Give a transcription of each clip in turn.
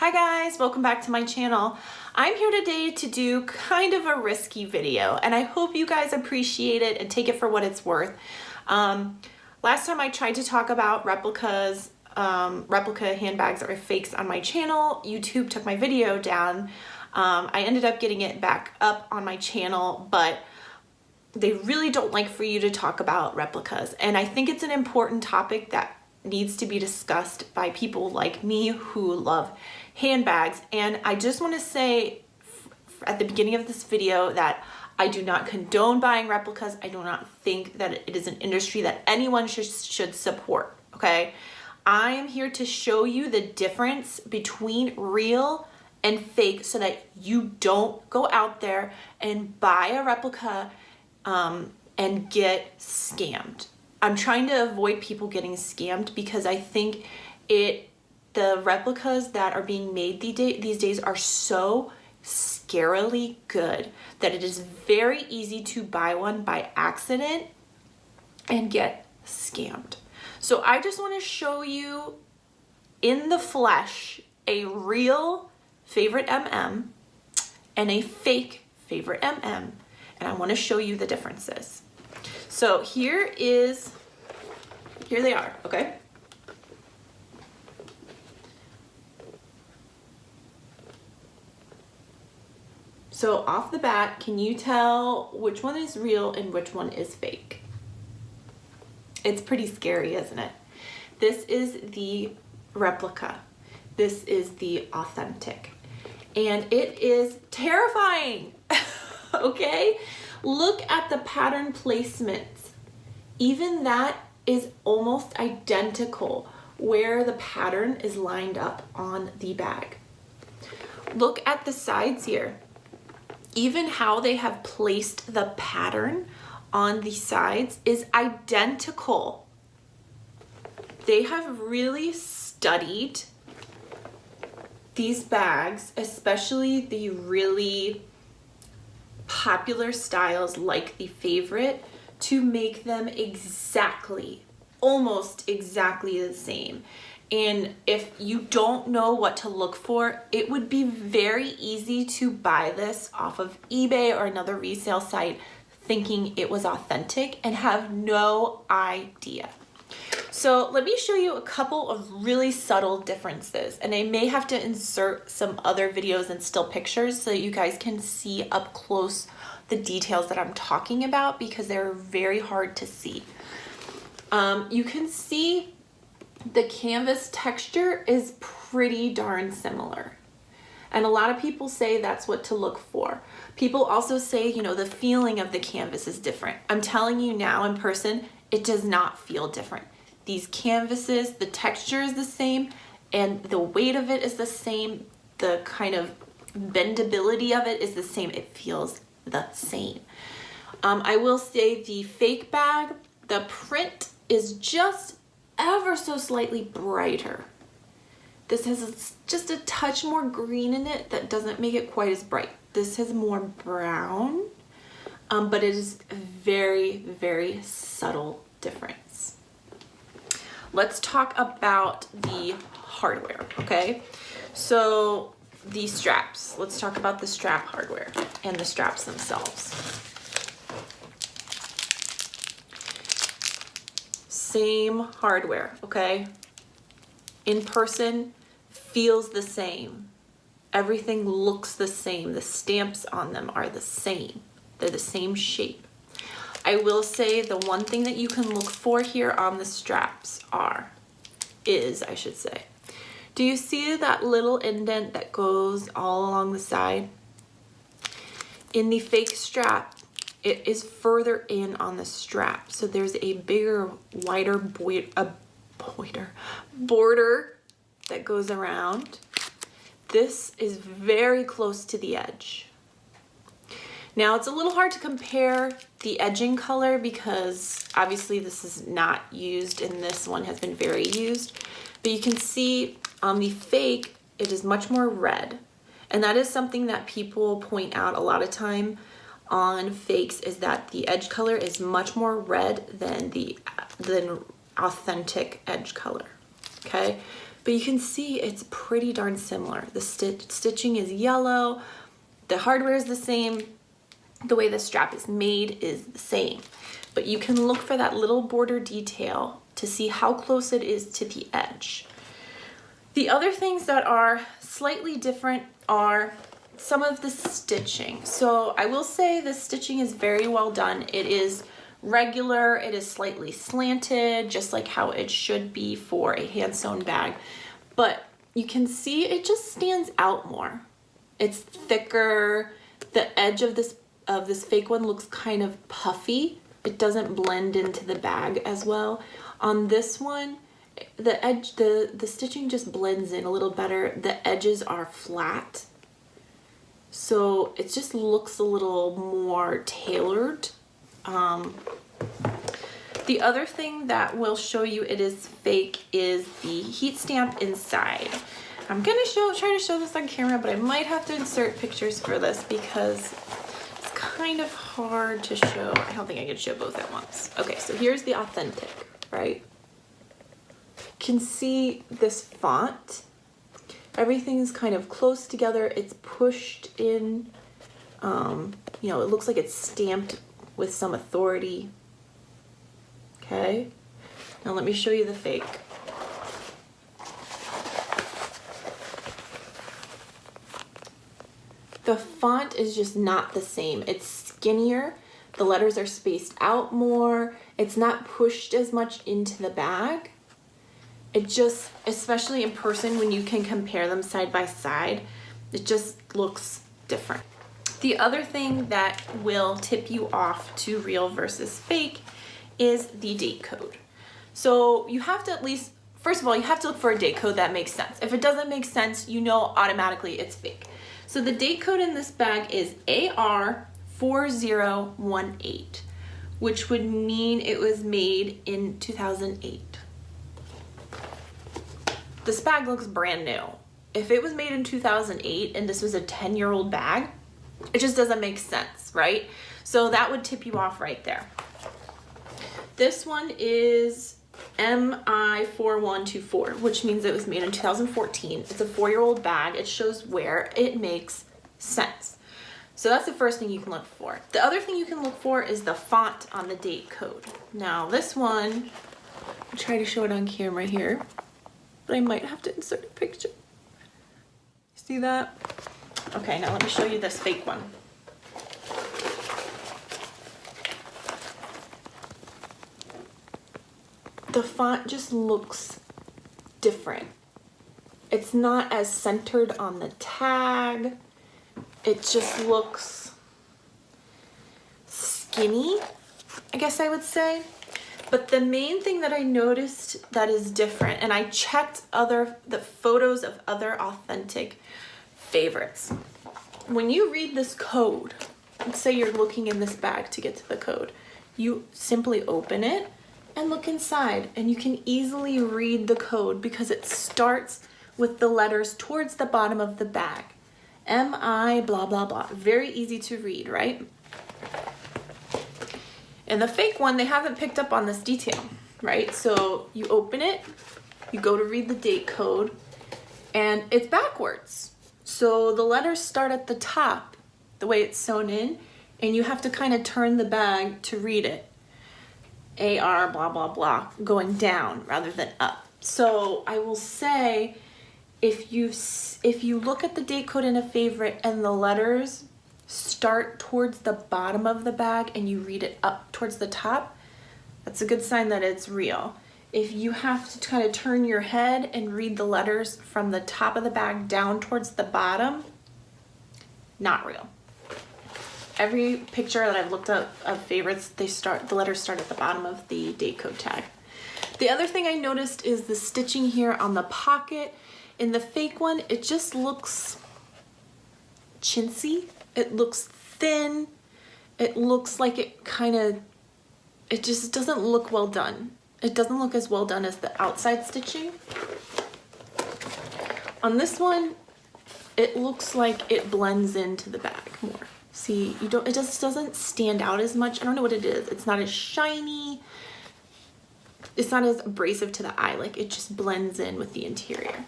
Hi guys, welcome back to my channel. I'm here today to do kind of a risky video and I hope you guys appreciate it and take it for what it's worth. Last time I tried to talk about replica handbags or fakes on my channel, YouTube took my video down. I ended up getting it back up on my channel, but they really don't like for you to talk about replicas. And I think it's an important topic that needs to be discussed by people like me who love handbags. And I just want to say at the beginning of this video that I do not condone buying replicas. I do not think that it is an industry that anyone should support, okay? I am here to show you the difference between real and fake so that you don't go out there and buy a replica and get scammed. I'm trying to avoid people getting scammed because I think the replicas that are being made these days are so scarily good that it is very easy to buy one by accident and get scammed. So I just want to show you in the flesh a real favorite MM and a fake favorite MM, and I want to show you the differences. So here they are, okay? So off the bat, can you tell which one is real and which one is fake? It's pretty scary, isn't it? This is the replica. This is the authentic. And it is terrifying, okay? Look at the pattern placements. Even that is almost identical where the pattern is lined up on the bag. Look at the sides here. Even how they have placed the pattern on the sides is identical. They have really studied these bags, especially the really popular styles like the favorite, to make them almost exactly the same. And if you don't know what to look for, it would be very easy to buy this off of eBay or another resale site thinking it was authentic and have no idea. So let me show you a couple of really subtle differences, and I may have to insert some other videos and still pictures so that you guys can see up close the details that I'm talking about because they're very hard to see. You can see the canvas texture is pretty darn similar. And a lot of people say that's what to look for. People also say, you know, the feeling of the canvas is different. I'm telling you now in person, it does not feel different. These canvases, the texture is the same and the weight of it is the same. The kind of bendability of it is the same. It feels the same. I will say the fake bag, the print is just ever so slightly brighter. This has just a touch more green in it that doesn't make it quite as bright. This has more brown, but it is a very, very subtle difference. Let's talk about the hardware, okay? So the straps, let's talk about the strap hardware and the straps themselves. Same hardware, okay? In person, feels the same. Everything looks the same. The stamps on them are the same. They're the same shape. I will say the one thing that you can look for here on the straps is, do you see that little indent that goes all along the side? In the fake strap, it is further in on the strap. So there's a bigger, wider border that goes around. This is very close to the edge. Now it's a little hard to compare the edging color because obviously this is not used and this one has been very used. But you can see on the fake, it is much more red. And that is something that people point out a lot of time on fakes, is that the edge color is much more red than authentic edge color, okay? but you can see it's pretty darn similar. The stitching is yellow, the hardware is the same, the way the strap is made is the same, but you can look for that little border detail to see how close it is to the edge. The other things that are slightly different are some of the stitching. So I will say the stitching is very well done. It is regular, it is slightly slanted, just like how it should be for a hand sewn bag, but you can see it just stands out more. It's thicker. The edge of this fake one looks kind of puffy. It doesn't blend into the bag as well. On this one, the edge, the stitching just blends in a little better. The edges are flat, so it just looks a little more tailored. The other thing that will show you it is fake is the heat stamp inside. I'm gonna try to show this on camera, but I might have to insert pictures for this because it's kind of hard to show. I don't think I can show both at once. Okay, so here's the authentic, right? You can see this font. Everything's kind of close together. It's pushed in, you know, it looks like it's stamped with some authority. Okay, now let me show you the fake. The font is just not the same. It's skinnier. The letters are spaced out more. It's not pushed as much into the bag. It just, especially in person when you can compare them side by side, it just looks different. The other thing that will tip you off to real versus fake is the date code. So you have to at least, first of all, you have to look for a date code that makes sense. If it doesn't make sense, you know automatically it's fake. So the date code in this bag is AR4018, which would mean it was made in 2008. This bag looks brand new. If it was made in 2008 and this was a 10-year-old bag, it just doesn't make sense, right? So that would tip you off right there. This one is MI4124, which means it was made in 2014. It's a 4-year-old bag. It shows wear. It makes sense. So that's the first thing you can look for. The other thing you can look for is the font on the date code. Now this one, I'll try to show it on camera here, but I might have to insert a picture. See that? Okay, now let me show you this fake one. The font just looks different. It's not as centered on the tag. It just looks skinny, I guess I would say. But the main thing that I noticed that is different, and I checked the photos of other authentic favorites. When you read this code, let's say you're looking in this bag to get to the code, you simply open it and look inside, and you can easily read the code because it starts with the letters towards the bottom of the bag. MI blah blah blah. Very easy to read, right? And the fake one, they haven't picked up on this detail, right? So you open it, you go to read the date code, and it's backwards. So the letters start at the top, the way it's sewn in, and you have to kind of turn the bag to read it. AR blah blah blah, going down rather than up. So I will say, if you look at the date code in a favorite and the letters start towards the bottom of the bag and you read it up towards the top, that's a good sign that it's real. If you have to kind of turn your head and read the letters from the top of the bag down towards the bottom, not real. Every picture that I've looked up of favorites, the letters start at the bottom of the date code tag. The other thing I noticed is the stitching here on the pocket. In the fake one, it just looks chintzy. It looks thin. It looks like it just doesn't look well done. It doesn't look as well done as the outside stitching. On this one, it looks like it blends into the bag more. See, it just doesn't stand out as much. I don't know what it is. It's not as shiny. it's not as abrasive to the eye, like it just blends in with the interior.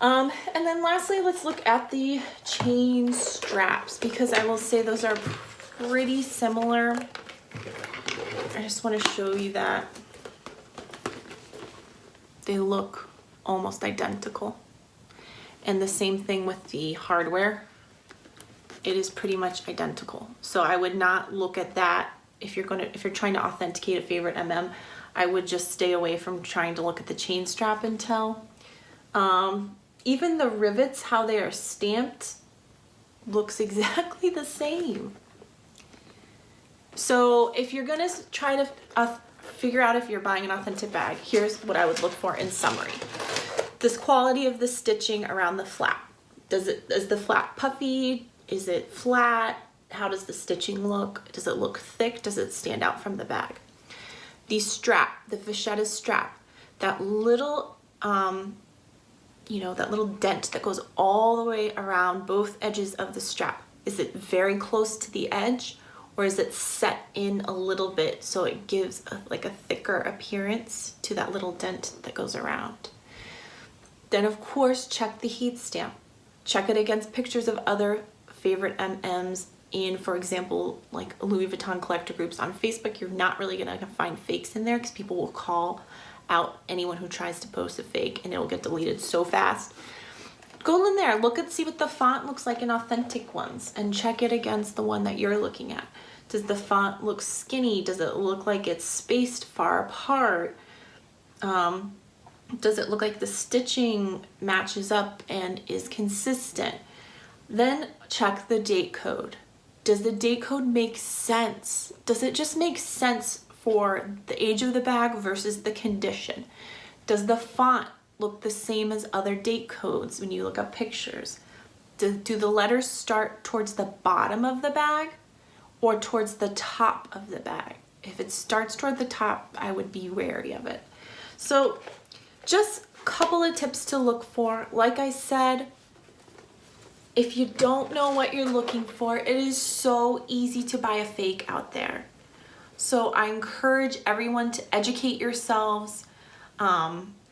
And then lastly, let's look at the chain straps, because I will say those are pretty similar. I just want to show you that they look almost identical. And the same thing with the hardware. It is pretty much identical. So I would not look at that if you're trying to authenticate a favorite MM. I would just stay away from trying to look at the chain strap and tell. Even the rivets, how they are stamped, looks exactly the same. So if you're gonna try to figure out if you're buying an authentic bag, here's what I would look for in summary. This quality of the stitching around the flap. Is the flap puffy? Is it flat? How does the stitching look? Does it look thick? Does it stand out from the bag? The strap, the vachetta strap, that little, that little dent that goes all the way around both edges of the strap. Is it very close to the edge, or is it set in a little bit so it gives like a thicker appearance to that little dent that goes around? Then of course, check the heat stamp. Check it against pictures of other favorite MMs in, for example, like Louis Vuitton collector groups on Facebook. You're not really gonna find fakes in there because people will call out anyone who tries to post a fake and it'll get deleted so fast. Go in there, look and see what the font looks like in authentic ones and check it against the one that you're looking at. Does the font look skinny? Does it look like it's spaced far apart? Does it look like the stitching matches up and is consistent? Then check the date code. Does the date code make sense? Does it just make sense for the age of the bag versus the condition? Does the font look the same as other date codes when you look up pictures? Do the letters start towards the bottom of the bag or towards the top of the bag? If it starts toward the top, I would be wary of it. So just a couple of tips to look for. Like I said, if you don't know what you're looking for, it is so easy to buy a fake out there. So I encourage everyone to educate yourselves.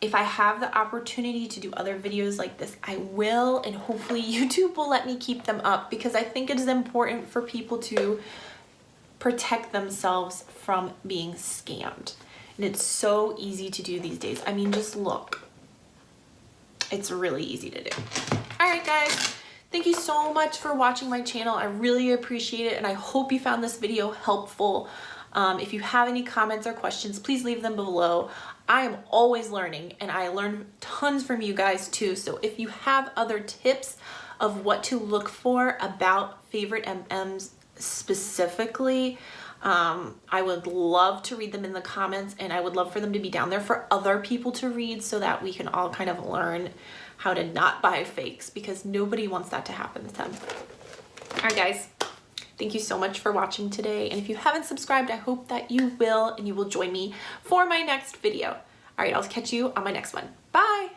If I have the opportunity to do other videos like this, I will, and hopefully YouTube will let me keep them up, because I think it is important for people to protect themselves from being scammed. And it's so easy to do these days. I mean, just look. It's really easy to do. All right, guys. Thank you so much for watching my channel. I really appreciate it, and I hope you found this video helpful. If you have any comments or questions, please leave them below. I am always learning, and I learn tons from you guys too. So if you have other tips of what to look for about favorite MMs specifically, I would love to read them in the comments, and I would love for them to be down there for other people to read so that we can all kind of learn how to not buy fakes, because nobody wants that to happen to them. All right, guys. Thank you so much for watching today. And if you haven't subscribed, I hope that you will, and you will join me for my next video. All right, I'll catch you on my next one. Bye.